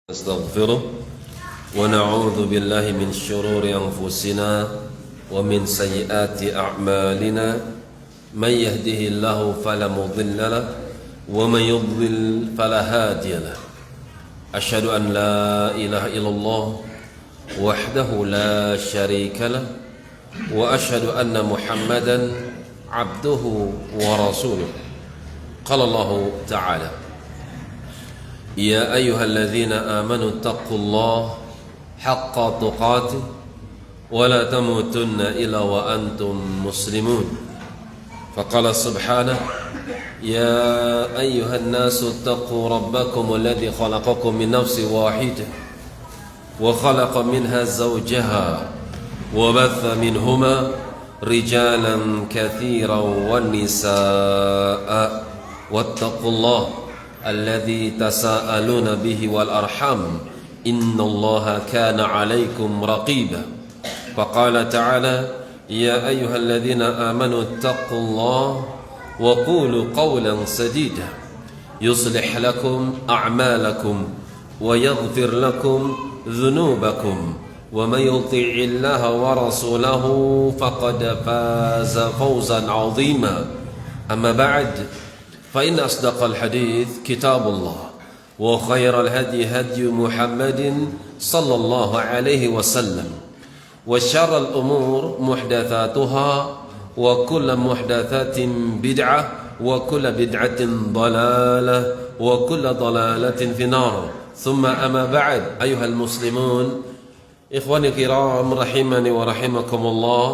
نستغفره ونعوذ بالله من شرور أنفسنا ومن سيئات أعمالنا من يهده الله فلا مضل له ومن يضلل فلا هادي له أشهد أن لا إله إلا الله وحده لا شريك له وأشهد أن محمدا عبده ورسوله قال الله تعالى يا أيها الذين آمنوا اتقوا الله حق تقاته ولا تموتن إلا وأنتم مسلمون فقال سبحانه يا أيها الناس اتقوا ربكم الذي خلقكم من نفس واحدة وخلق منها زوجها وبث منهما رجالا كثيرا والنساء واتقوا الله الذي تساءلون به والأرحام إن الله كان عليكم رقيبا فقال تعالى يا أيها الذين آمنوا اتقوا الله وقولوا قولا سديدا يصلح لكم أعمالكم ويغفر لكم ذنوبكم ومن يطع الله ورسوله فقد فاز فوزا عظيما أما بعد فإن أصدق الحديث كتاب الله وخير الهدي هدي محمد صلى الله عليه وسلم وشر الأمور محدثاتها وكل محدثات بدعة وكل بدعة ضلالة وكل ضلالة في النار ثم أما بعد أيها المسلمون إخواني الكرام rahimani wa rahimakumullah.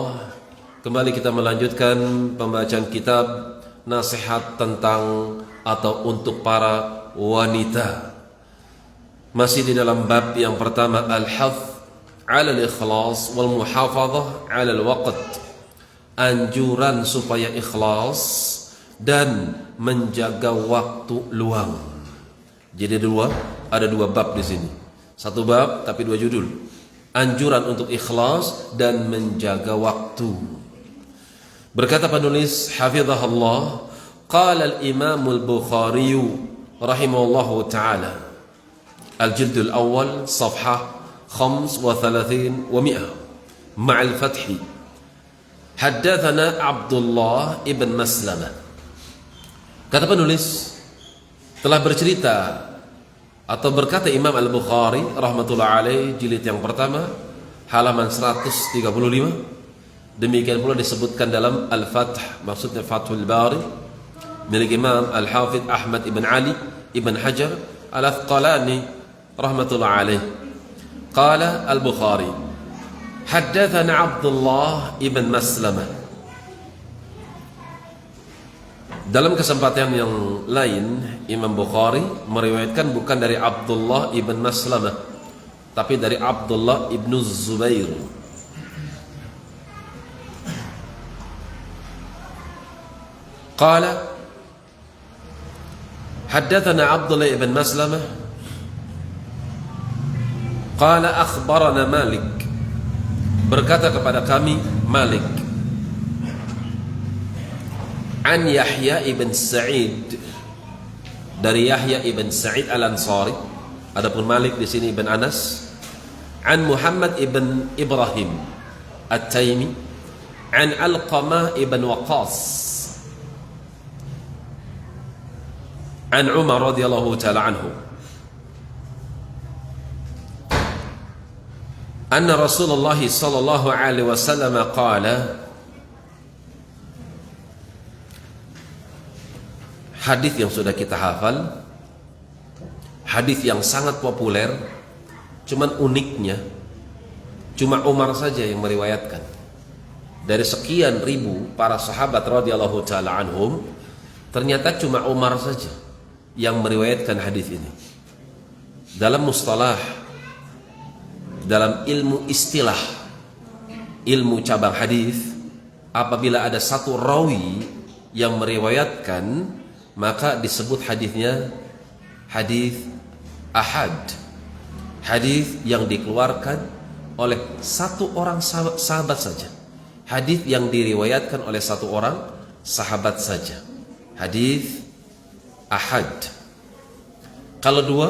Kembali kita melanjutkan pembacaan kitab nasihat tentang atau untuk para wanita. Masih di dalam bab yang pertama, al-hath 'ala al-ikhlas wal muhafadzah 'ala al-waqt. Anjuran supaya ikhlas dan menjaga waktu luang. Jadi ada dua bab di sini. Satu bab tapi dua judul. Anjuran untuk ikhlas dan menjaga waktu. Berkata penulis hafizahullah, qala al-Imam al-Bukhari rahimahullahu ta'ala, al-jild al-awwal safhah 35 wa 100 ma'al fathi, haddathana Abdullah ibn Maslamah. Kata penulis, telah bercerita atau berkata Imam al-Bukhari rahmatullah alaih, jilid yang pertama halaman 135. Demikian pula disebutkan dalam Al-Fath, maksudnya Fathul Bari, milik Imam Al-Hafidh Ahmad ibn Ali ibn Hajar Al-Asqalani rahmatullah alaih. Qala Al-Bukhari, haddathana Abdullah ibn Maslamah. Dalam kesempatan yang lain, Imam Bukhari meriwayatkan bukan dari Abdullah ibn Maslamah, tapi dari Abdullah ibn Zubair. قال حدثنا عبد الله بن مسلمة قال أخبرنا مالك, berkata kepada kami Malik, an Yahya ibn Sa'id, dari Yahya ibn Sa'id al-Ansari. Adapun Malik di sini ibn Anas. An Muhammad ibn Ibrahim at-Taimi an Alqamah ibn Waqas عن عمر رضي الله تعالى عنه أن رسول الله صلى الله عليه وسلم قال, hadis yang sudah kita hafal, hadis yang sangat populer, cuman uniknya cuma Umar saja yang meriwayatkan. Dari sekian ribu para sahabat radhiyallahu taala anhum, ternyata cuma Umar saja yang meriwayatkan hadis ini. Dalam mustalah, dalam ilmu istilah, ilmu cabang hadis, apabila ada satu rawi yang meriwayatkan, maka disebut hadisnya hadis ahad, hadis yang dikeluarkan oleh satu orang sahabat saja, hadis yang diriwayatkan oleh satu orang sahabat saja, hadis ahad. Kalau dua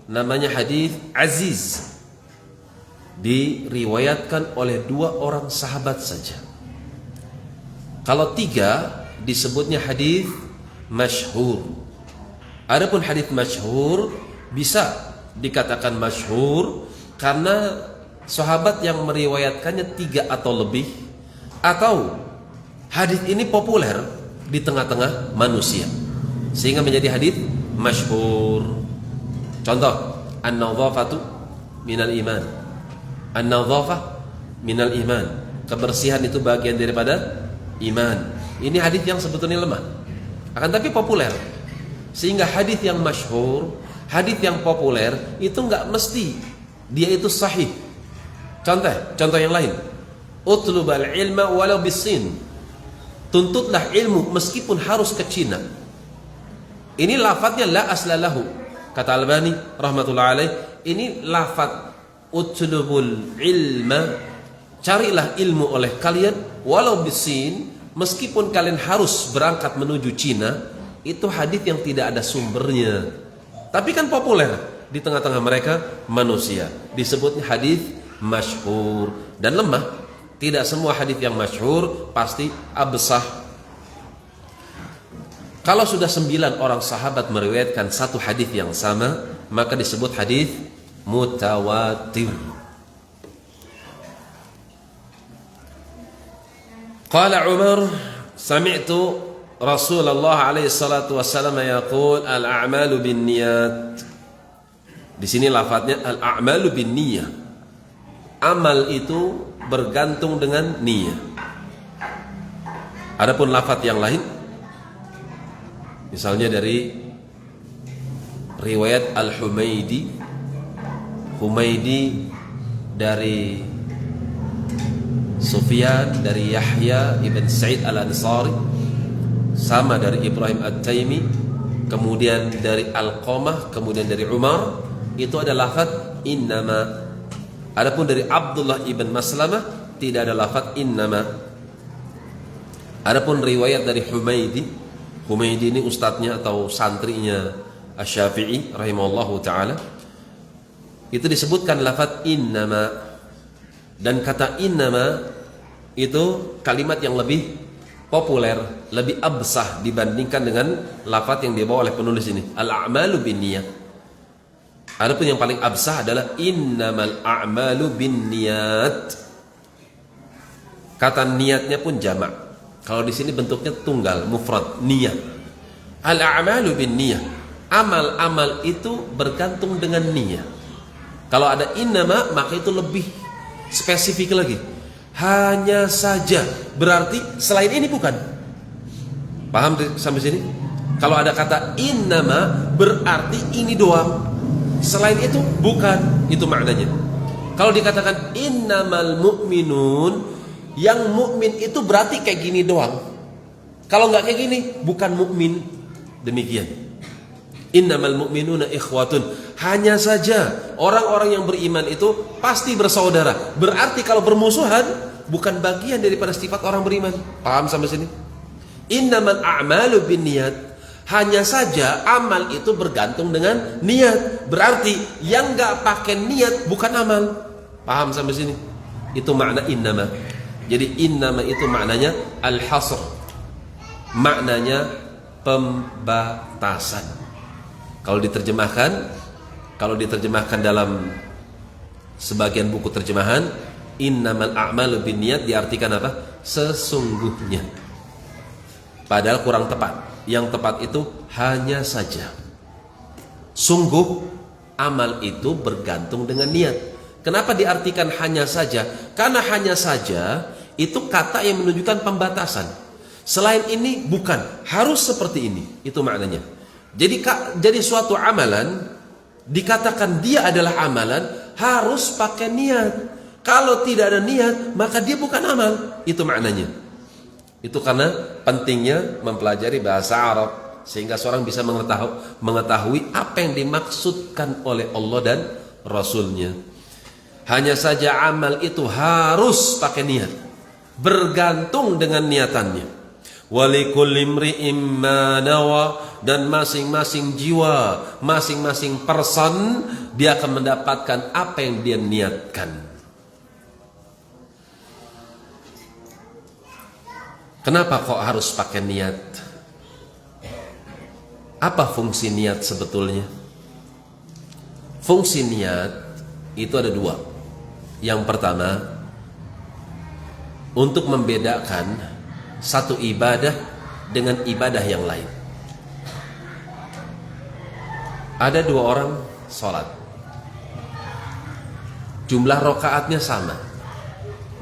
namanya hadis aziz, diriwayatkan oleh 2 orang sahabat saja. Kalau 3 disebutnya hadis masyhur. Adapun hadis masyhur bisa dikatakan masyhur karena sahabat yang meriwayatkannya 3 atau lebih, atau hadis ini populer di tengah-tengah manusia sehingga menjadi hadis masyhur. Contoh, an-nadhafatu minal iman. An-nadhafah minal iman. Kebersihan itu bagian daripada iman. Ini hadis yang sebetulnya lemah, akan tapi populer. Sehingga hadis yang masyhur, hadis yang populer itu enggak mesti dia itu sahih. Contoh yang lain. Utlubal ilma walau bisin. Tuntutlah ilmu meskipun harus ke Cina. Ini lafadznya la aslalahu. Kata Albani rahmatullah alaih, ini lafadz utlubul ilma, carilah ilmu oleh kalian walau bisin, meskipun kalian harus berangkat menuju Cina. Itu hadis yang tidak ada sumbernya, tapi kan populer di tengah-tengah mereka manusia. Disebutnya hadis masyhur dan lemah. Tidak semua hadis yang masyhur pasti absah. Kalau sudah 9 orang sahabat meriwayatkan satu hadis yang sama, maka disebut hadis mutawatir. Qala Umar, sami'tu Rasulullah alaihi salatu wassalam yaqul al-a'malu binniyat. Di sini lafadznya al-a'malu binniyah. Amal itu bergantung dengan niat. Adapun lafadz yang lain, misalnya dari riwayat Humaidi dari Sufyan, dari Yahya ibn Sa'id al-Ansari, sama dari Ibrahim at-Taimi, kemudian dari Alqamah, kemudian dari Umar, itu ada lafadz innama. Adapun dari Abdullah ibn Maslamah tidak ada lafadz innama. Adapun riwayat dari Humaidi ini ustadznya atau santrinya Asy-Syafi'i rahimahullahu taala, itu disebutkan lafadz innama. Dan kata innama itu kalimat yang lebih populer, lebih absah dibandingkan dengan lafadz yang dibawa oleh penulis ini, al-a'malu binniyat. Adapun yang paling absah adalah innamal a'malu binniyat. Kata niatnya pun jamak. Kalau di sini bentuknya tunggal, mufrad, niyat. Al-a'malu binniyat. Amal-amal itu bergantung dengan niat. Kalau ada innama, maka itu lebih spesifik lagi. Hanya saja, berarti selain ini bukan. Paham sampai sini? Kalau ada kata innama, berarti ini doang. Selain itu bukan, itu maknanya. Kalau dikatakan innamal mu'minun, yang mukmin itu berarti kayak gini doang. Kalau nggak kayak gini, bukan mukmin. Demikian. Innamal mu'minuna ikhwatun. Hanya saja orang-orang yang beriman itu pasti bersaudara. Berarti kalau bermusuhan bukan bagian daripada sifat orang beriman. Paham sampai sini? Innamal a'malu binniyat. Hanya saja amal itu bergantung dengan niat. Berarti yang nggak pakai niat bukan amal. Paham sampai sini? Itu makna innama. Jadi innama itu maknanya al-hasr. Maknanya pembatasan. Kalau diterjemahkan dalam sebagian buku terjemahan, innamal a'malu binniyat diartikan apa? Sesungguhnya. Padahal kurang tepat. Yang tepat itu hanya saja. Sungguh amal itu bergantung dengan niat. Kenapa diartikan hanya saja? Karena hanya saja itu kata yang menunjukkan pembatasan. Selain ini bukan, harus seperti ini. Itu maknanya. Jadi suatu amalan dikatakan dia adalah amalan harus pakai niat. Kalau tidak ada niat, maka dia bukan amal. Itu maknanya. Itu karena pentingnya mempelajari bahasa Arab sehingga seorang bisa mengetahui apa yang dimaksudkan oleh Allah dan Rasulnya. Hanya saja amal itu harus pakai niat, bergantung dengan niatannya. Walikulli imri'in ma nawa, dan masing-masing jiwa, masing-masing person dia akan mendapatkan apa yang dia niatkan. Kenapa kok harus pakai niat? Apa fungsi niat sebetulnya? Fungsi niat itu ada dua. Yang pertama, untuk membedakan satu ibadah dengan ibadah yang lain. Ada dua orang sholat, jumlah rakaatnya sama,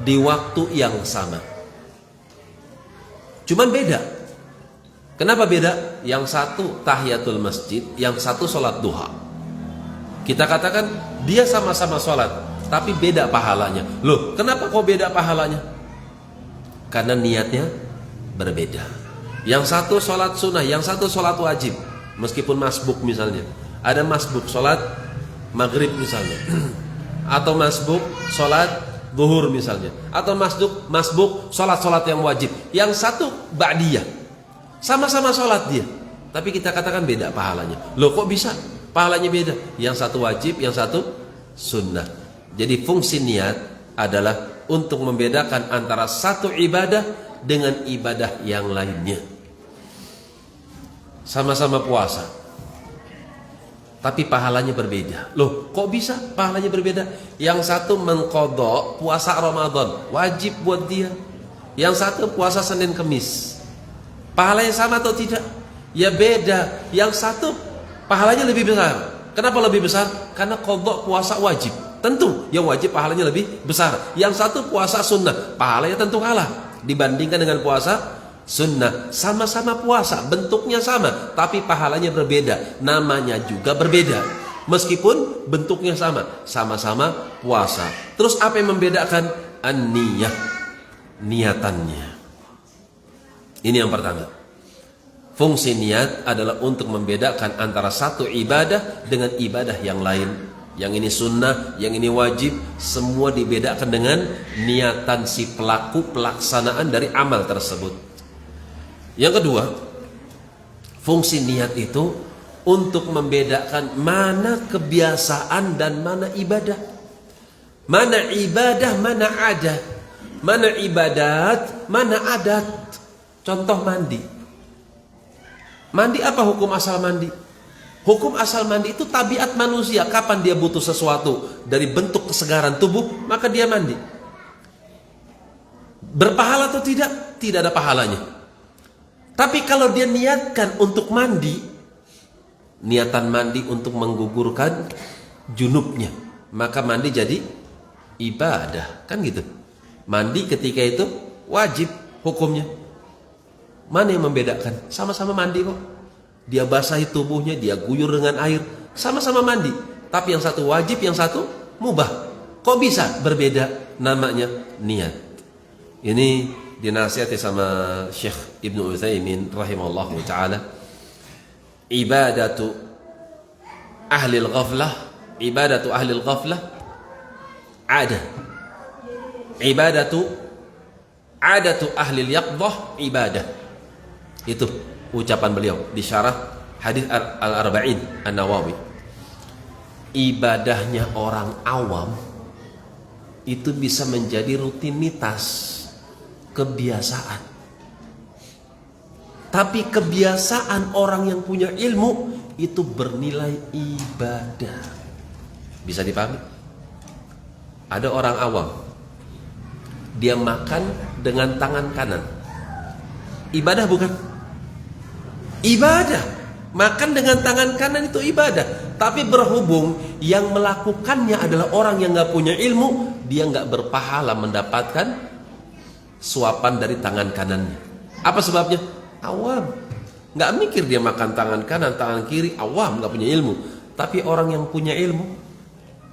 di waktu yang sama, cuman beda. Kenapa beda? Yang satu tahiyatul masjid, yang satu sholat duha. Kita katakan dia sama-sama sholat, tapi beda pahalanya. Loh, kenapa kok beda pahalanya? Karena niatnya berbeda. Yang satu sholat sunnah, yang satu sholat wajib. Meskipun masbuk misalnya, ada masbuk sholat maghrib misalnya, atau masbuk sholat zuhur misalnya, atau masbuk sholat yang wajib. Yang satu ba'diyah, sama-sama sholat dia, tapi kita katakan beda pahalanya. Loh, kok bisa pahalanya beda? Yang satu wajib, yang satu sunnah. Jadi fungsi niat adalah untuk membedakan antara satu ibadah dengan ibadah yang lainnya. Sama-sama puasa, tapi pahalanya berbeda. Loh, kok bisa pahalanya berbeda? Yang satu mengqadha puasa Ramadan, wajib buat dia. Yang satu puasa Senin Kemis. Pahalanya sama atau tidak? Ya beda. Yang satu pahalanya lebih besar. Kenapa lebih besar? Karena qadha puasa wajib. Tentu yang wajib pahalanya lebih besar. Yang satu puasa sunnah, pahalanya tentu kalah dibandingkan dengan puasa sunnah. Sama-sama puasa, bentuknya sama, tapi pahalanya berbeda, namanya juga berbeda. Meskipun bentuknya sama, sama-sama puasa. Terus apa yang membedakan? An-niyah, niatannya. Ini yang pertama. Fungsi niat adalah untuk membedakan antara satu ibadah dengan ibadah yang lain. Yang ini sunnah, yang ini wajib, semua dibedakan dengan niatan si pelaku pelaksanaan dari amal tersebut. Yang kedua, fungsi niat itu untuk membedakan mana kebiasaan dan mana ibadah. Mana ibadah, mana adat. Mana ibadat, mana adat. Contoh mandi. Mandi apa hukum asal mandi? Hukum asal mandi itu tabiat manusia. Kapan dia butuh sesuatu dari bentuk kesegaran tubuh, maka dia mandi. Berpahala atau tidak? Tidak ada pahalanya. Tapi kalau dia niatkan untuk mandi, niatan mandi untuk menggugurkan junubnya, maka mandi jadi ibadah. Kan gitu. Mandi ketika itu wajib hukumnya. Mana yang membedakan? Sama-sama mandi kok. Dia basahi tubuhnya, dia guyur dengan air, sama-sama mandi. Tapi yang satu wajib, yang satu mubah. Kok bisa berbeda? Namanya niat. Ini dinasihati sama Syekh Ibnu Utsaimin rahimahullahu taala. Ibadatu ahli al-ghaflah, ibadatu ahli al-ghaflah ada. Adatu ahli al-yaqdah ibadah. Itu ucapan beliau di syarah hadis Al-Arba'in An-Nawawi. Ibadahnya orang awam itu bisa menjadi rutinitas, kebiasaan. Tapi kebiasaan orang yang punya ilmu itu bernilai ibadah. Bisa dipahami? Ada orang awam, dia makan dengan tangan kanan. Ibadah bukan? Ibadah. Makan dengan tangan kanan itu ibadah. Tapi berhubung yang melakukannya adalah orang yang gak punya ilmu, dia gak berpahala mendapatkan suapan dari tangan kanannya. Apa sebabnya? Awam. Gak mikir dia makan tangan kanan, tangan kiri. Awam, gak punya ilmu. Tapi orang yang punya ilmu,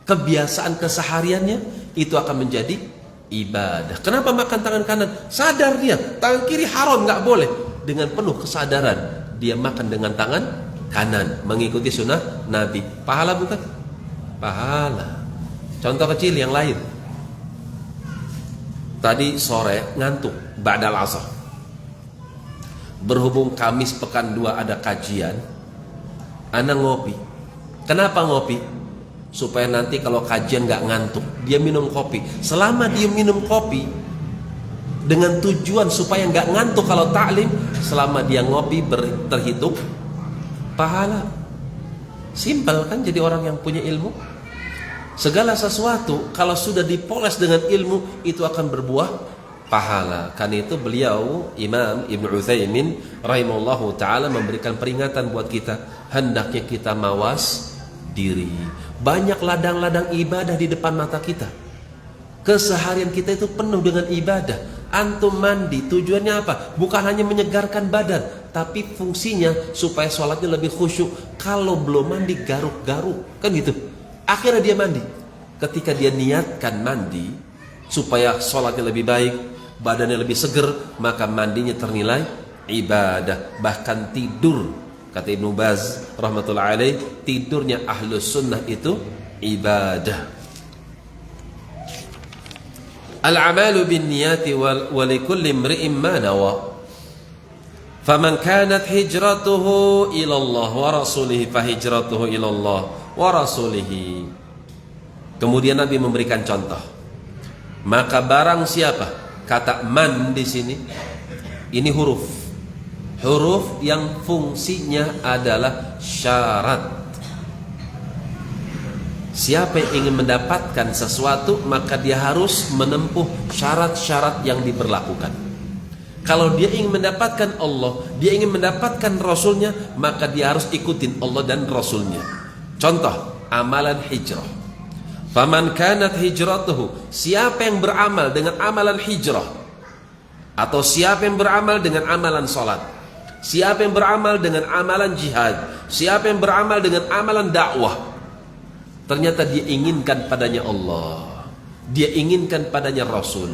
kebiasaan kesehariannya itu akan menjadi ibadah. Kenapa makan tangan kanan? Sadar dia, tangan kiri haram, gak boleh. Dengan penuh kesadaran dia makan dengan tangan kanan, mengikuti sunnah Nabi. Pahala bukan? Pahala. Contoh kecil yang lain. Tadi sore ngantuk ba'dal asar. berhubung Kamis pekan 2 ada kajian, ana ngopi. Kenapa ngopi? Supaya nanti kalau kajian gak ngantuk, dia minum kopi. Selama dia minum kopi dengan tujuan supaya gak ngantuk kalau ta'lim, selama dia ngopi terhitung pahala. Simpel kan jadi orang yang punya ilmu? Segala sesuatu kalau sudah dipoles dengan ilmu itu akan berbuah pahala. Karena itu beliau Imam Ibnu Utsaimin rahimahullahu taala memberikan peringatan buat kita, hendaknya kita mawas diri. Banyak ladang-ladang ibadah di depan mata kita. Keseharian kita itu penuh dengan ibadah. Antum mandi tujuannya apa? Bukan hanya menyegarkan badan, tapi fungsinya supaya sholatnya lebih khusyuk. Kalau belum mandi garuk-garuk, kan gitu. Akhirnya dia mandi. Ketika dia niatkan mandi supaya sholatnya lebih baik, badannya lebih seger, maka mandinya ternilai ibadah. Bahkan tidur, kata Ibnu Baz rahmatullahi alaih, tidurnya ahlus sunnah itu ibadah. Al-amalu bin niyati wa likulli imri'in ma nawa. Faman kanat hijratuhu ila Allah wa rasulih fa hijratuhu ila Allah wa rasulih. Kemudian Nabi memberikan contoh. Maka barang siapa, kata man di sini ini huruf yang fungsinya adalah syarat. Siapa yang ingin mendapatkan sesuatu, maka dia harus menempuh syarat-syarat yang diberlakukan. Kalau dia ingin mendapatkan Allah, dia ingin mendapatkan Rasulnya, maka dia harus ikutin Allah dan Rasulnya. Contoh, amalan hijrah. Faman kanat hijratuhu, siapa yang beramal dengan amalan hijrah, atau siapa yang beramal dengan amalan salat, siapa yang beramal dengan amalan jihad, siapa yang beramal dengan amalan dakwah, ternyata dia inginkan padanya Allah, dia inginkan padanya Rasul,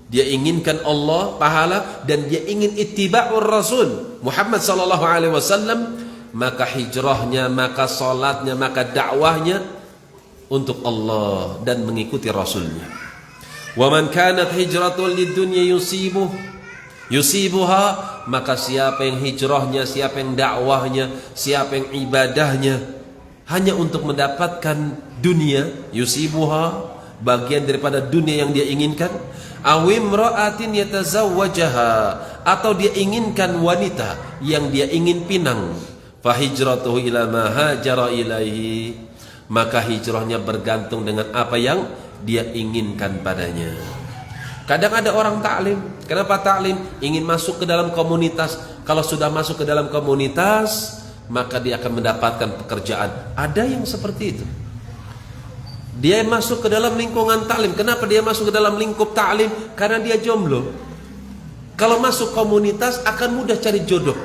dia inginkan Allah pahala, dan dia ingin ittiba'ur Rasul Muhammad sallallahu alaihi wasallam, maka hijrahnya, maka salatnya, maka dakwahnya untuk Allah dan mengikuti Rasulnya. Wa man kanat hijratul lidunya yusibuha, maka siapa yang hijrahnya, siapa yang dakwahnya, siapa yang ibadahnya hanya untuk mendapatkan dunia, yusibuha, bagian daripada dunia yang dia inginkan, awimra'atin yatazawwajaha, atau dia inginkan wanita yang dia ingin pinang, fa hijratuhu ila ma hajara ilaihi, maka hijrahnya bergantung dengan apa yang dia inginkan padanya. Kadang ada orang taklim. Kenapa taklim? Ingin masuk ke dalam komunitas. Kalau sudah masuk ke dalam komunitas, maka dia akan mendapatkan pekerjaan. Ada yang seperti itu. Dia masuk ke dalam lingkungan taklim. Kenapa dia masuk ke dalam lingkup taklim? Karena dia jomblo. Kalau masuk komunitas akan mudah cari jodoh.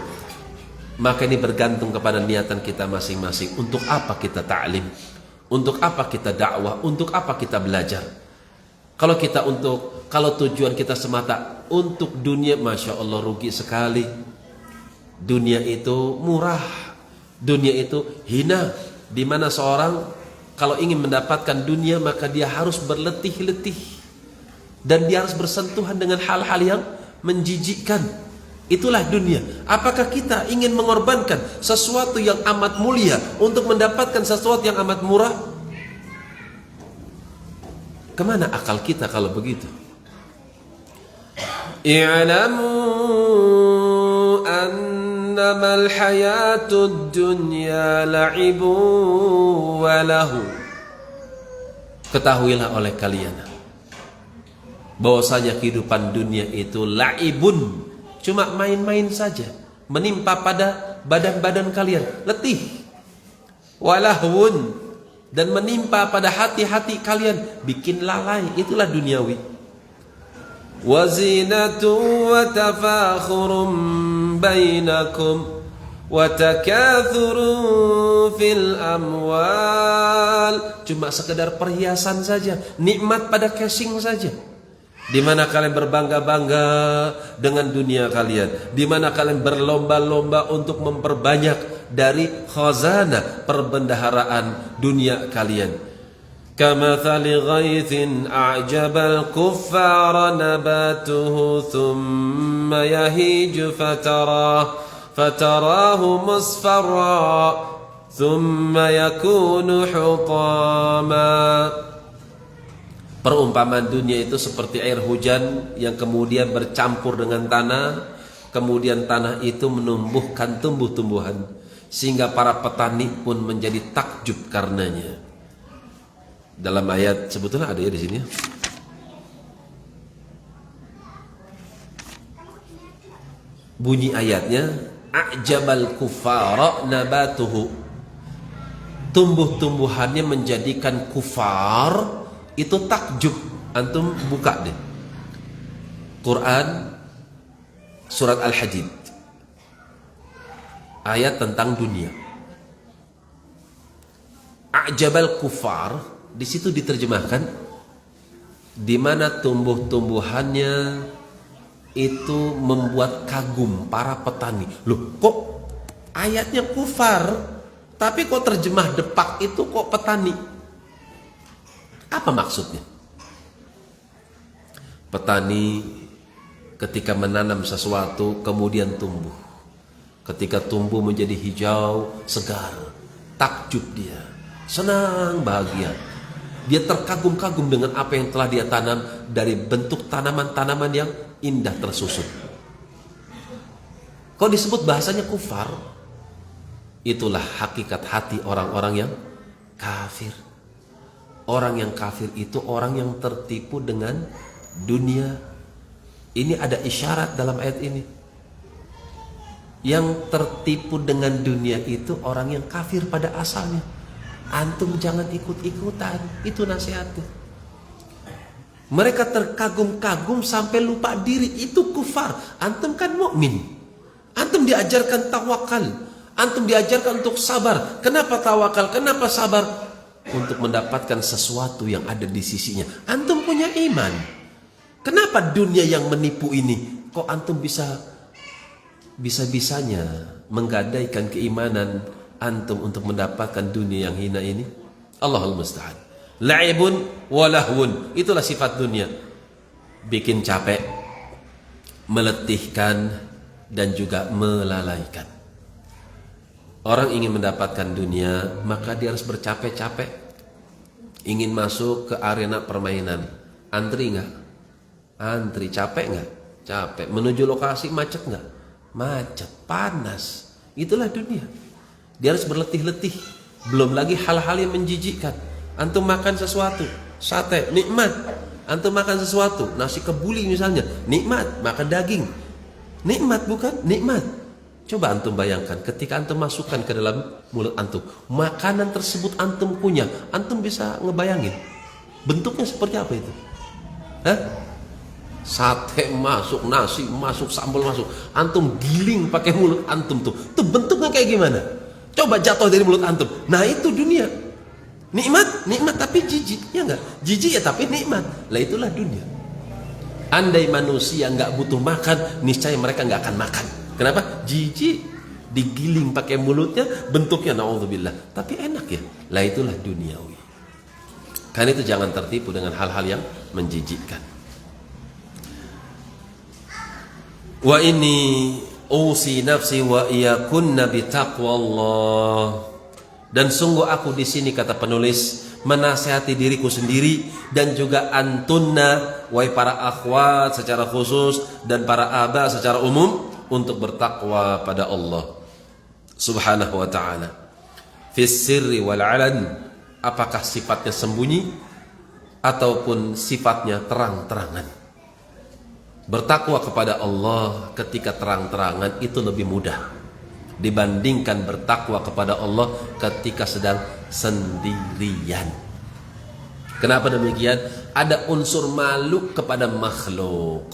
Maka ini bergantung kepada niatan kita masing-masing. Untuk apa kita taklim? Untuk apa kita dakwah? Untuk apa kita belajar? Kalau tujuan kita semata untuk dunia, masya Allah rugi sekali. Dunia itu murah. Dunia itu hina, di mana seorang kalau ingin mendapatkan dunia maka dia harus berletih-letih dan dia harus bersentuhan dengan hal-hal yang menjijikkan. Itulah dunia. Apakah kita ingin mengorbankan sesuatu yang amat mulia untuk mendapatkan sesuatu yang amat murah? Kemana akal kita kalau begitu? I'lamu annamal hayatud dunya la'ibu wa lahu. Ketahuilah oleh kalian bahwasanya kehidupan dunia itu la'ibun, cuma main-main saja, menimpa pada badan-badan kalian, letih. Walahun, dan menimpa pada hati-hati kalian, bikin lalai. Itulah duniawi. Wazinatu wa tafakhurum bainakum wa takathurun fil amwal, cuma sekedar perhiasan saja, nikmat pada casing saja. Di mana kalian berbangga-bangga dengan dunia kalian, di mana kalian berlomba-lomba untuk memperbanyak dari khazanah perbendaharaan dunia kalian. كمثل غيث أعجب الكفار نباته ثم يهيج فتراه مصفرا ثم يكون حطاما. Perumpamaan dunia itu seperti air hujan yang kemudian bercampur dengan tanah, kemudian tanah itu menumbuhkan tumbuh-tumbuhan sehingga para petani pun menjadi takjub karenanya. Dalam ayat sebetulnya ada ya di sini. Bunyi ayatnya a'jabal kufara nabatuhu. Tumbuh-tumbuhannya menjadikan kufar itu takjub. Antum buka deh Quran surat Al-Hadid, ayat tentang dunia. A'jabal kufar di situ diterjemahkan di mana tumbuh-tumbuhannya itu membuat kagum para petani. Loh, kok ayatnya kufar tapi kok terjemah depak itu kok petani? Apa maksudnya? Petani ketika menanam sesuatu kemudian tumbuh. Ketika tumbuh menjadi hijau, segar, takjub dia, senang, bahagia. Dia terkagum-kagum dengan apa yang telah dia tanam dari bentuk tanaman-tanaman yang indah tersusun. Kok disebut bahasanya kufar? Itulah hakikat hati orang-orang yang kafir. Orang yang kafir itu orang yang tertipu dengan dunia. Ini ada isyarat dalam ayat ini. Yang tertipu dengan dunia itu orang yang kafir pada asalnya. Antum jangan ikut-ikutan, itu nasihatnya. Mereka terkagum-kagum sampai lupa diri, itu kufar. Antum kan mukmin. Antum diajarkan tawakal. Antum diajarkan untuk sabar. Kenapa tawakal? Kenapa sabar? Untuk mendapatkan sesuatu yang ada di sisinya. Antum punya iman. Kenapa dunia yang menipu ini? Kok antum bisa-bisanya menggadaikan keimanan antum untuk mendapatkan dunia yang hina ini? Allahul musta'an. La'ibun walahwun. Itulah sifat dunia. Bikin capek, meletihkan, dan juga melalaikan. Orang ingin mendapatkan dunia, maka dia harus bercapek-capek. Ingin masuk ke arena permainan, antri nggak? Antri. Capek nggak? Capek. Menuju lokasi macet nggak? Macet. Panas. Itulah dunia. Dia harus berletih-letih. Belum lagi hal-hal yang menjijikkan. Antum makan sesuatu, sate, nikmat. Antum makan sesuatu, nasi kebuli misalnya, nikmat. Makan daging, nikmat bukan? Nikmat. Coba antum bayangkan ketika antum masukkan ke dalam mulut antum, makanan tersebut antum punya, antum bisa ngebayangin bentuknya seperti apa itu? Hah? Sate masuk, nasi masuk, sambal masuk, antum giling pakai mulut antum tuh bentuknya kayak gimana? Coba jatuh dari mulut antum. Nah itu dunia. Nikmat tapi jijik, ya enggak? Jijik ya tapi nikmat. Lah itulah dunia. Andai manusia nggak butuh makan, niscaya mereka nggak akan makan. Kenapa? Jijik, digiling pakai mulutnya, bentuknya naudzubillah, tapi enak ya. Lah itulah duniawi. Karena itu jangan tertipu dengan hal-hal yang menjijikkan. Wa inni usi nafsi wa iyakunna bitaqwallah. Dan sungguh aku di sini, kata penulis, menasihati diriku sendiri dan juga antunna, wahai para akhwat secara khusus dan para aba secara umum, untuk bertakwa pada Allah Subhanahu wa ta'ala. Fis sirri wal alan, apakah sifatnya sembunyi ataupun sifatnya terang-terangan. Bertakwa kepada Allah ketika terang-terangan itu lebih mudah dibandingkan bertakwa kepada Allah ketika sedang sendirian. Kenapa demikian? Ada unsur malu kepada makhluk.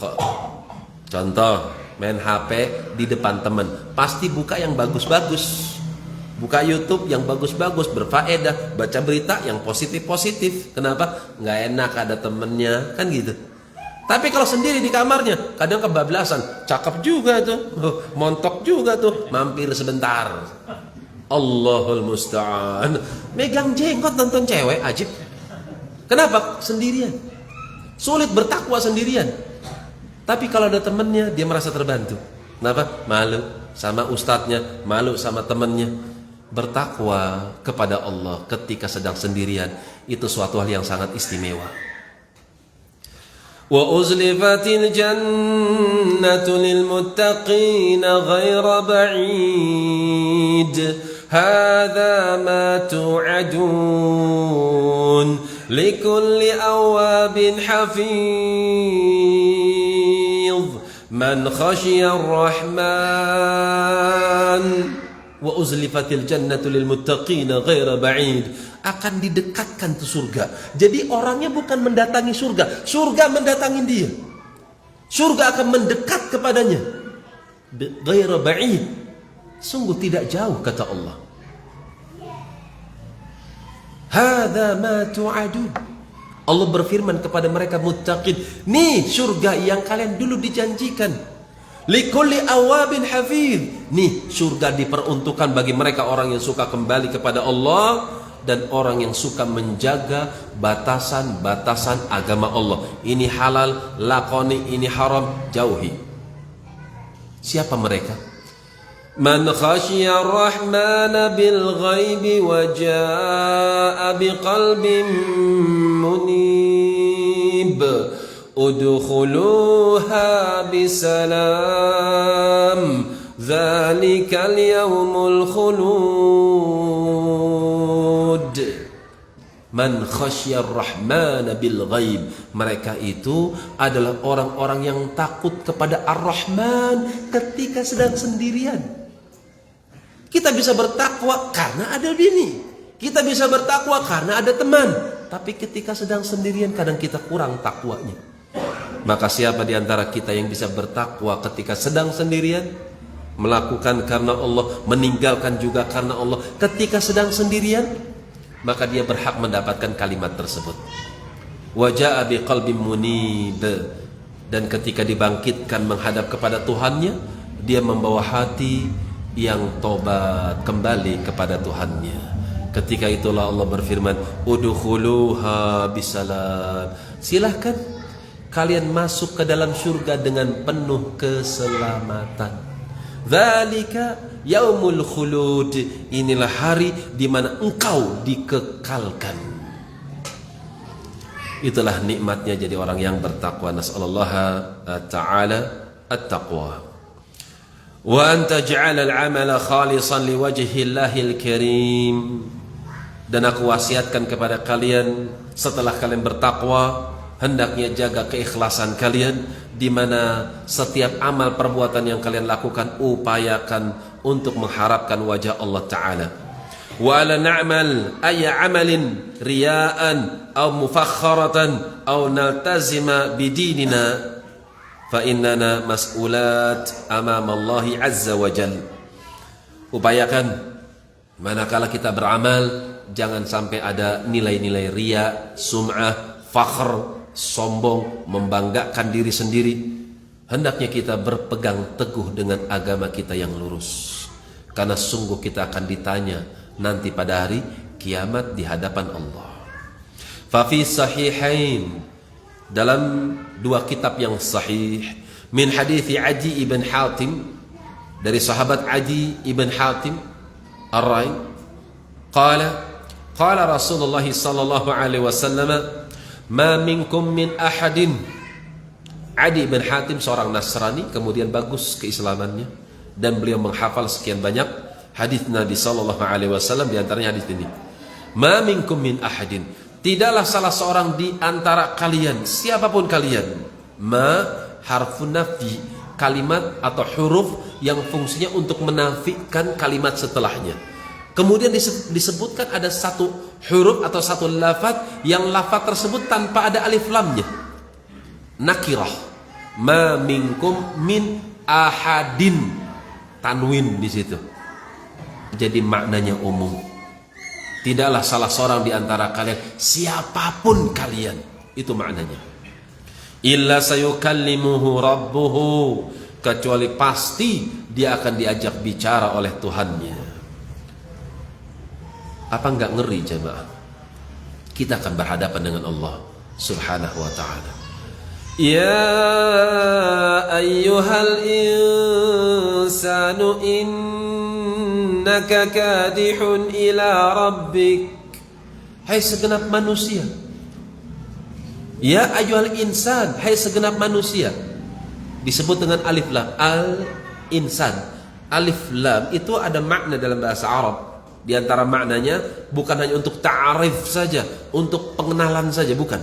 Contoh, main HP di depan teman, pasti buka yang bagus-bagus, buka YouTube yang bagus-bagus, berfaedah, baca berita yang positif-positif. Kenapa? Nggak enak ada temennya, kan gitu. Tapi kalau sendiri di kamarnya, kadang kebablasan, cakep juga tuh, montok juga tuh, mampir sebentar. Allahul musta'an. Megang jenggot nonton cewek, ajib. Kenapa? Sendirian. Sulit bertakwa sendirian. Tapi kalau ada temannya, dia merasa terbantu. Kenapa? Malu sama ustadznya, malu sama temannya. Bertakwa kepada Allah ketika sedang sendirian itu suatu hal yang sangat istimewa. Wa uzlifatil jannatu lil muttaqin ghaira ba'id. Hadza ma tu'adun likulli awabin hafiz man khashiya ar-rahman. Wa uzlifatil jannatu lil muttaqin ghaira ba'id. Akan didekatkan ke surga. Jadi orangnya bukan mendatangi surga, surga mendatangi dia. Surga akan mendekat kepadanya. Ghaira ba'id. Sungguh tidak jauh, kata Allah. Hadza ma tu'adun. Allah berfirman kepada mereka muttaqin, nih surga yang kalian dulu dijanjikan. Likulli awabin hafiz. Nih surga diperuntukkan bagi mereka orang yang suka kembali kepada Allah dan orang yang suka menjaga batasan-batasan agama Allah. Ini halal, lakoni, ini haram, jauhi. Siapa mereka? Man khasyiya ar-rahmana bil ghaibi wa jaa'a biqalbin munib. Udkhuluha bisalam. Dzalikal yaumul khulud. Man khasyar rahman bil ghaib. Mereka itu adalah orang-orang yang takut kepada Ar-Rahman ketika sedang sendirian. Kita bisa bertakwa karena ada bini, kita bisa bertakwa karena ada teman. Tapi ketika sedang sendirian kadang kita kurang takwanya. Maka siapa di antara kita yang bisa bertakwa ketika sedang sendirian? Melakukan karena Allah, meninggalkan juga karena Allah ketika sedang sendirian, maka dia berhak mendapatkan kalimat tersebut. Waja'a biqalbin munib. Dan ketika dibangkitkan menghadap kepada Tuhannya, dia membawa hati yang tobat kembali kepada Tuhannya. Ketika itulah Allah berfirman, udkhuluha bisalam. Silahkan kalian masuk ke dalam surga dengan penuh keselamatan. Dzalika yaumul khulud. Inilah hari di mana engkau dikekalkan. Itulah nikmatnya jadi orang yang bertakwa. Nas'alullaha ta'ala at-taqwa. Wa an taj'ala al-'amala khalisan liwajhillahil karim. Dan aku wasiatkan kepada kalian setelah kalian bertakwa, hendaknya jaga keikhlasan kalian, di mana setiap amal perbuatan yang kalian lakukan upayakan untuk mengharapkan wajah Allah Ta'ala. Wa la na'mal ayya 'amalin riya'an aw mufakharatan aw naltazima bidinina fa innana mas'ulat amama Allah azza wa jalla. Upayakan manakala kita beramal jangan sampai ada nilai-nilai riya, sum'ah, fakhr, sombong, membanggakan diri sendiri. Hendaknya kita berpegang teguh dengan agama kita yang lurus, karena sungguh kita akan ditanya nanti pada hari kiamat di hadapan Allah. Fa fi sahihain, dalam dua kitab yang sahih, min hadithi Adi ibn Hatim, dari sahabat Adi ibn Hatim Ar-Rai, qala Rasulullah sallallahu alaihi wasallam, ma minkum min ahadin. Adi bin Hatim seorang Nasrani, kemudian bagus keislamannya dan beliau menghafal sekian banyak hadis Nabi sallallahu alaihi wasallam, di antaranya hadis ini. Ma minkum min ahadin. Tidaklah salah seorang di antara kalian, siapapun kalian. Ma harfun nafi, kalimat atau huruf yang fungsinya untuk menafikan kalimat setelahnya. Kemudian disebutkan ada satu huruf atau satu lafaz yang lafaz tersebut tanpa ada alif lamnya. Nakirah. Ma minkum min ahadin. Tanwin di situ. Jadi maknanya umum. Tidaklah salah seorang di antara kalian, siapapun kalian, itu maknanya. Illa sayukallimuhu rabbuhu, kecuali pasti dia akan diajak bicara oleh Tuhannya. Apa enggak ngeri jemaah? kita akan berhadapan dengan Allah Subhanahu wa ta'ala. Ya ayyuhal insanu innaka kadihun ila rabbik. Hai segenap manusia. Ya ayyuhal insan, hai segenap manusia. Disebut dengan alif lam, al-insan. Alif lam itu ada makna dalam bahasa Arab. Di antara maknanya bukan hanya untuk ta'arif saja, untuk pengenalan saja, bukan.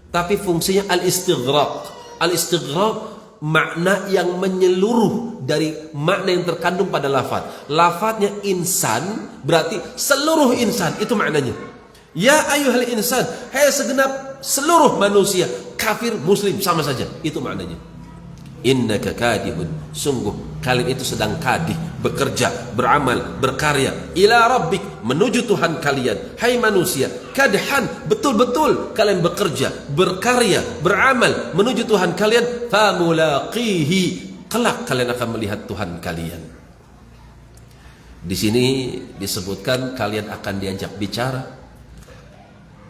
Tapi fungsinya al-istighraq. Al-istighraq makna yang menyeluruh dari makna yang terkandung pada lafaz. Lafaznya insan berarti seluruh insan, itu maknanya. Ya ayyuhal insan, hai segenap seluruh manusia, kafir, muslim sama saja, itu maknanya. Innaka kadihun, sungguh kalian itu sedang kadih, bekerja, beramal, berkarya ila rabbik, menuju Tuhan kalian. Hai manusia, kadhan, betul-betul kalian bekerja, berkarya, beramal menuju Tuhan kalian. Famulaqihi, kelak kalian akan melihat Tuhan kalian. Di sini disebutkan kalian akan diajak bicara.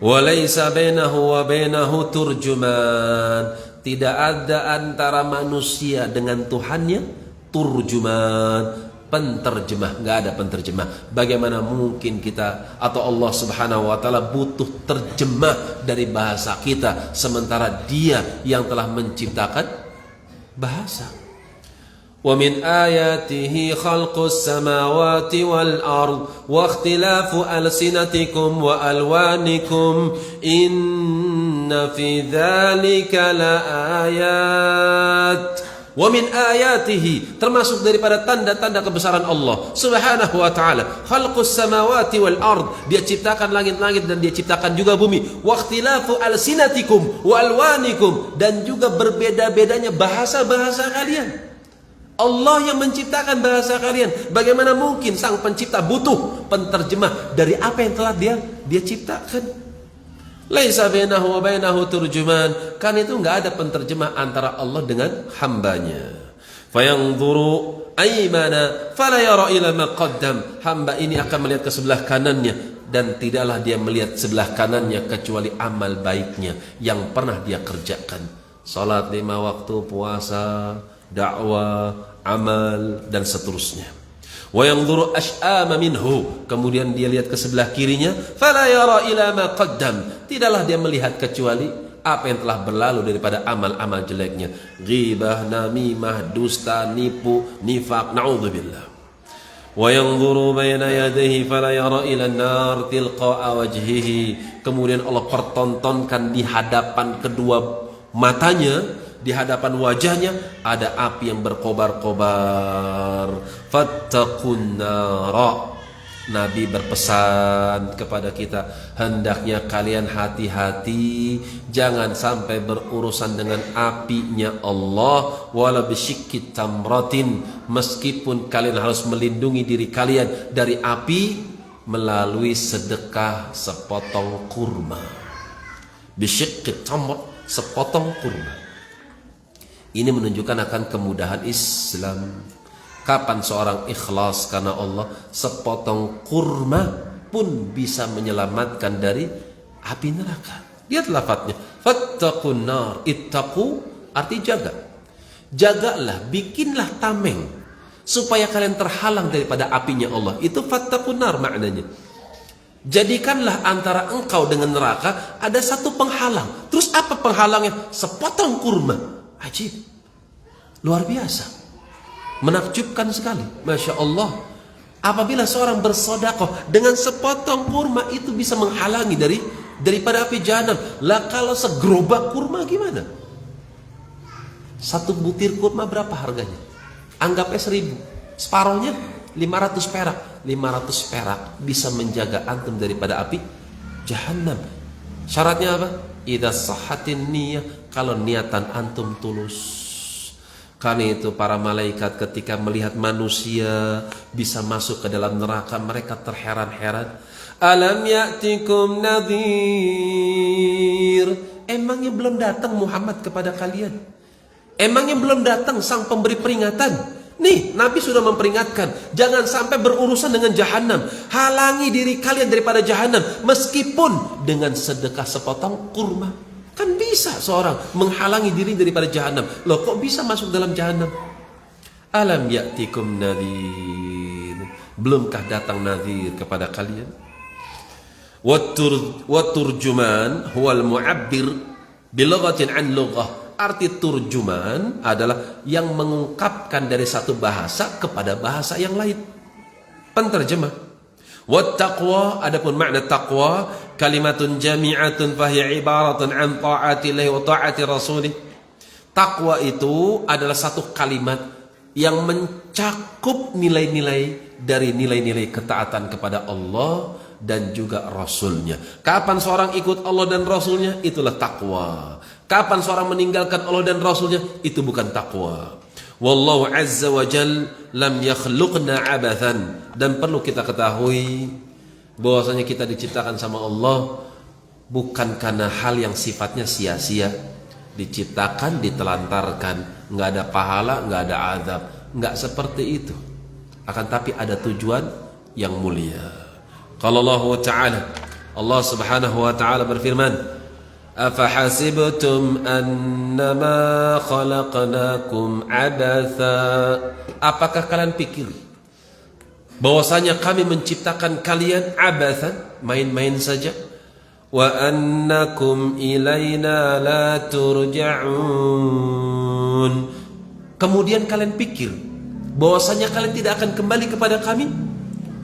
Walaysa bainahu wa bainahu turjuman. Tidak ada antara manusia dengan Tuhannya turjuman, penterjemah. Nggak ada penterjemah. Bagaimana mungkin kita atau Allah Subhanahu wa ta'ala butuh terjemah dari bahasa kita, sementara Dia yang telah menciptakan bahasa. Wa min ayatihi khalqus samawati wal ard wa ikhtilafu alsinatikum wa alwanikum inna fi dzalika laayat. Wa min ayatihi, termasuk daripada tanda-tanda kebesaran Allah Subhanahu wa ta'ala, khalqus samawati wal ard, Dia ciptakan langit-langit dan Dia ciptakan juga bumi. Wa ikhtilafu alsinatikum wa alwanikum, dan juga berbeda-bedanya bahasa-bahasa kalian. Allah yang menciptakan bahasa kalian. Bagaimana mungkin sang pencipta butuh penterjemah dari apa yang telah dia ciptakan? Laisa bainahu wa bainahu turjuman. Kan itu enggak ada penterjemah antara Allah dengan hambanya. Fayanzuru aymana fala yara ila ma qaddam. Hamba ini akan melihat ke sebelah kanannya dan tidaklah dia melihat sebelah kanannya kecuali amal baiknya yang pernah dia kerjakan. Salat 5 waktu, puasa, dakwah, amal, dan seterusnya. Wa yanzuru ash'ama minhu, kemudian dia lihat ke sebelah kirinya, fala yara ila ma qaddam, tidaklah dia melihat kecuali apa yang telah berlalu daripada amal-amal jeleknya. Ghibah, namimah, dusta, nipu, nifaq, na'udzubillah. Wa yanzuru baina yadayhi fala yara ila an-nar tilqa'a wajhihi, kemudian Allah pertontonkan di hadapan kedua matanya, di hadapan wajahnya ada api yang berkobar-kobar. Fattaqun nara. Nabi berpesan kepada kita, hendaknya kalian hati-hati, jangan sampai berurusan dengan apinya Allah. Wala bisyikki tamratin, meskipun kalian harus melindungi diri kalian dari api melalui sedekah sepotong kurma. Bisyikki tamr, sepotong kurma. Ini menunjukkan akan kemudahan Islam. Kapan seorang ikhlas karena Allah, sepotong kurma pun bisa menyelamatkan dari api neraka. Lihat lafadznya, fattaqun nar. Ittaqu arti jaga. Jagalah, bikinlah tameng supaya kalian terhalang daripada apinya Allah. Itu fattaqun nar maknanya. Jadikanlah antara engkau dengan neraka ada satu penghalang. Terus apa penghalangnya? Sepotong kurma. Ajib, luar biasa, menakjubkan sekali. Masya Allah, apabila seorang bersodakoh dengan sepotong kurma itu bisa menghalangi daripada api jahanam. Lah kalau segerobak kurma gimana? Satu butir kurma berapa harganya? Anggapnya 1.000, separohnya 500 perak. 500 perak bisa menjaga antum daripada api jahanam. Syaratnya apa? Idza sahhatin niyah, kalau niatan antum tulus. Karena itu para malaikat ketika melihat manusia bisa masuk ke dalam neraka, mereka terheran-heran. Alam ya'tikum nadhir, emangnya belum datang Muhammad kepada kalian? Emangnya belum datang sang pemberi peringatan? Nih, Nabi sudah memperingatkan, jangan sampai berurusan dengan jahanam. Halangi diri kalian daripada jahanam, meskipun dengan sedekah sepotong kurma. Kan bisa seorang menghalangi diri daripada jahanam. Loh, kok bisa masuk dalam jahanam? Alam ya'tikum nadhir. Belumkah datang nadhir kepada kalian? Waturjuman huwal mu'abbir bilughatin an lughah. Arti turjuman adalah yang mengungkapkan dari satu bahasa kepada bahasa yang lain. Penterjemah. Wat taqwa, adapun makna taqwa, kalimatun jami'atun fahiya ibaratun an ta'atillahi wa ta'ati rasulih. Taqwa itu adalah satu kalimat yang mencakup nilai-nilai dari nilai-nilai ketaatan kepada Allah dan juga Rasulnya. Kapan seorang ikut Allah dan Rasulnya, itulah taqwa. Kapan seorang meninggalkan Allah dan Rasulnya, itu bukan taqwa. Wallahu azza wa jal lam yakhluqna abathan. Dan perlu kita ketahui bahwasanya kita diciptakan sama Allah bukan karena hal yang sifatnya sia-sia. Diciptakan, ditelantarkan, nggak ada pahala, nggak ada azab, nggak seperti itu. Akan tapi ada tujuan yang mulia. Qala Allah Ta'ala, Allah Subhanahu wa Ta'ala berfirman, Afahasibtum annama khalaqnakum abatha. Apakah kalian pikir bahwasanya kami menciptakan kalian abathan, main-main saja? Wa annakum ilaina la turja'un. Kemudian kalian pikir bahwasanya kalian tidak akan kembali kepada kami?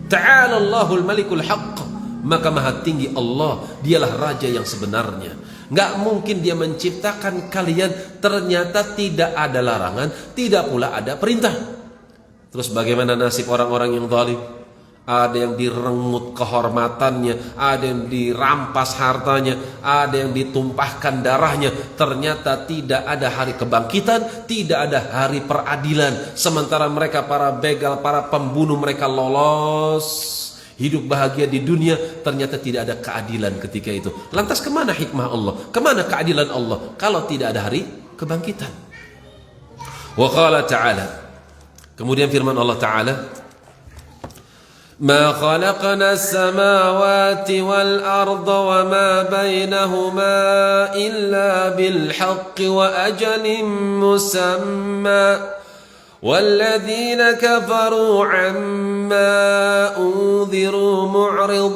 Ta'ala Allahul Malikul Haqq. Maka maha tinggi Allah, dialah raja yang sebenarnya. Nggak mungkin dia menciptakan kalian ternyata tidak ada larangan, tidak pula ada perintah. Terus bagaimana nasib orang-orang yang zalim? Ada yang direngut kehormatannya, ada yang dirampas hartanya, ada yang ditumpahkan darahnya. Ternyata tidak ada hari kebangkitan, tidak ada hari peradilan. Sementara mereka para begal, para pembunuh, mereka lolos, hidup bahagia di dunia, ternyata tidak ada keadilan ketika itu. Lantas kemana hikmah Allah? Kemana keadilan Allah kalau tidak ada hari kebangkitan? Wa qala ta'ala, kemudian firman Allah Ta'ala, Ma khalaqna as-samawati wal arda wa ma bainahuma illa bil haqqi wa ajalin musamma والذين كفروا عما أنذروا معرضون.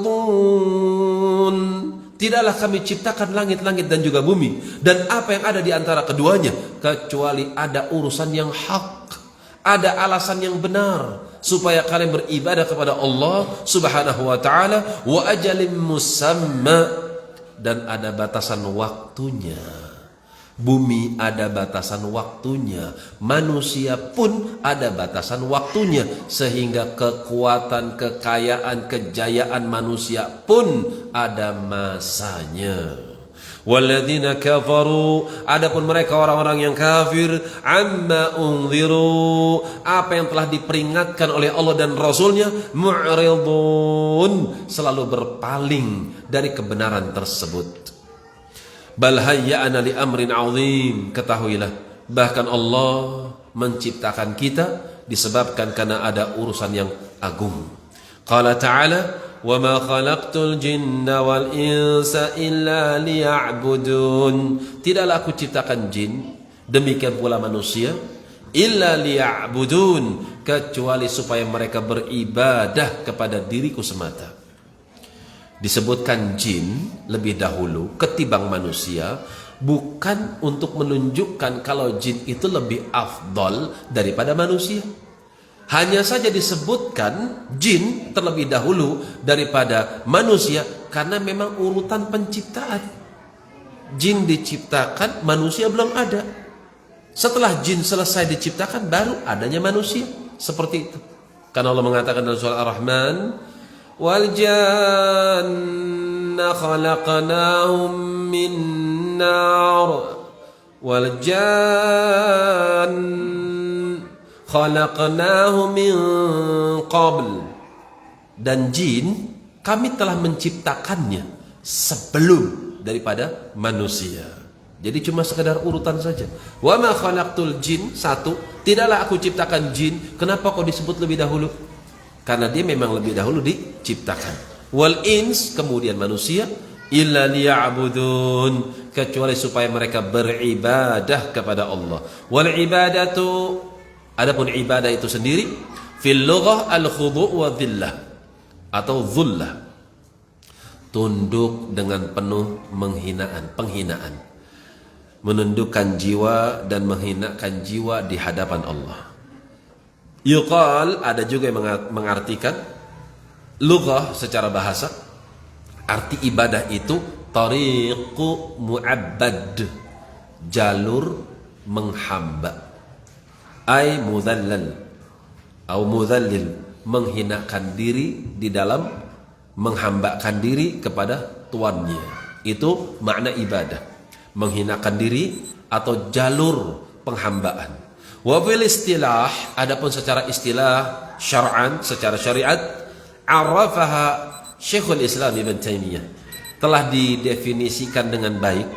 Tidaklah kami ciptakan langit-langit dan juga bumi dan apa yang ada di antara keduanya kecuali ada urusan yang hak, ada alasan yang benar supaya kalian beribadah kepada Allah Subhanahu wa Ta'ala, wa ajalim musamma, dan ada batasan waktunya. Bumi ada batasan waktunya, manusia pun ada batasan waktunya, sehingga kekuatan, kekayaan, kejayaan manusia pun ada masanya. Walladzina kafaru, adapun mereka orang-orang yang kafir, amma unziru, apa yang telah diperingatkan oleh Allah dan Rasulnya, mu'ridun, selalu berpaling dari kebenaran tersebut. Bal hayya'ana li amrin 'azim, ketahuilah bahkan Allah menciptakan kita disebabkan karena ada urusan yang agung. Qala ta'ala, wa ma khalaqtul jinna wal insa illa liya'budun. Tidaklah aku ciptakan jin, demikian pula manusia, illa liya'budun, kecuali supaya mereka beribadah kepada diriku semata. Disebutkan jin lebih dahulu ketimbang manusia bukan untuk menunjukkan kalau jin itu lebih afdal daripada manusia. Hanya saja disebutkan jin terlebih dahulu daripada manusia karena memang urutan penciptaan. Jin diciptakan, manusia belum ada. Setelah jin selesai diciptakan baru adanya manusia. Seperti itu. Karena Allah mengatakan dalam surah Ar-Rahman, wal janna khalaqnahum min nar wal janna khalaqnahum min qabl, dan jin kami telah menciptakannya sebelum daripada manusia. Jadi cuma sekedar urutan saja. Wa ma khalaqtul jin, satu, tidaklah aku ciptakan jin. Kenapa kok disebut lebih dahulu? Karena dia memang lebih dahulu diciptakan. Wal ins, kemudian manusia, illa liya'budun, kecuali supaya mereka beribadah kepada Allah. Wal ibadatu, adapun ibadah itu sendiri, fil lughah al khudu' wa dhillah, atau dhullah, tunduk dengan penuh penghinaan, menundukkan jiwa dan menghinakan jiwa di hadapan Allah. Yuqal, ada juga yang mengartikan lughah secara bahasa, arti ibadah itu tariqu mu'abbad, jalur menghamba, ay mudhallal atau mudhallil, menghinakan diri di dalam menghambakan diri kepada tuannya. Itu makna ibadah, menghinakan diri atau jalur penghambaan. Wa fil istilah, adapun secara istilah syar'an, secara syariat, arafaha Syekhul Islam Ibn Taimiyah, telah didefinisikan dengan baik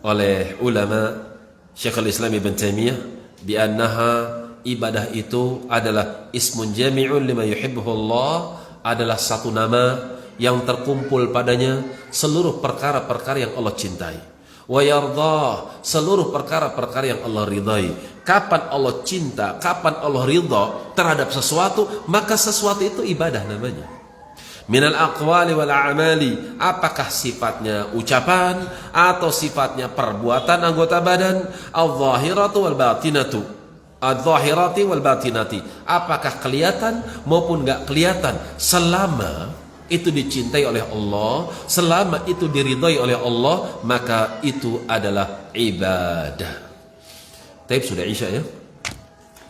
oleh ulama Syekhul Islam Ibn Taimiyah, bi annaha, ibadah itu adalah ismun jami'un lima yuhibbuhu Allah, adalah satu nama yang terkumpul padanya seluruh perkara-perkara yang Allah cintai. Wa yardah, seluruh perkara-perkara yang Allah ridai. Kapan Allah cinta, kapan Allah ridha terhadap sesuatu, maka sesuatu itu ibadah namanya. Minal aqwali wal a'mali, apakah sifatnya ucapan atau sifatnya perbuatan anggota badan, al-zahiratu wal batinatu, al-zahirati wal batinati, apakah kelihatan maupun enggak kelihatan, selama itu dicintai oleh Allah, selama itu diridhai oleh Allah, maka itu adalah ibadah. Taib, sudah isya ya?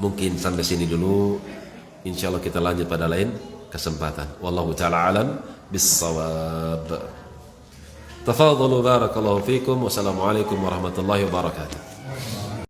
Mungkin sampai sini dulu. Insyaallah kita lanjut pada lain kesempatan. Wallahu ta'ala alam bis-shawab. Tafadhalu, barakallahu fikum. Wassalamualaikum warahmatullahi wabarakatuh.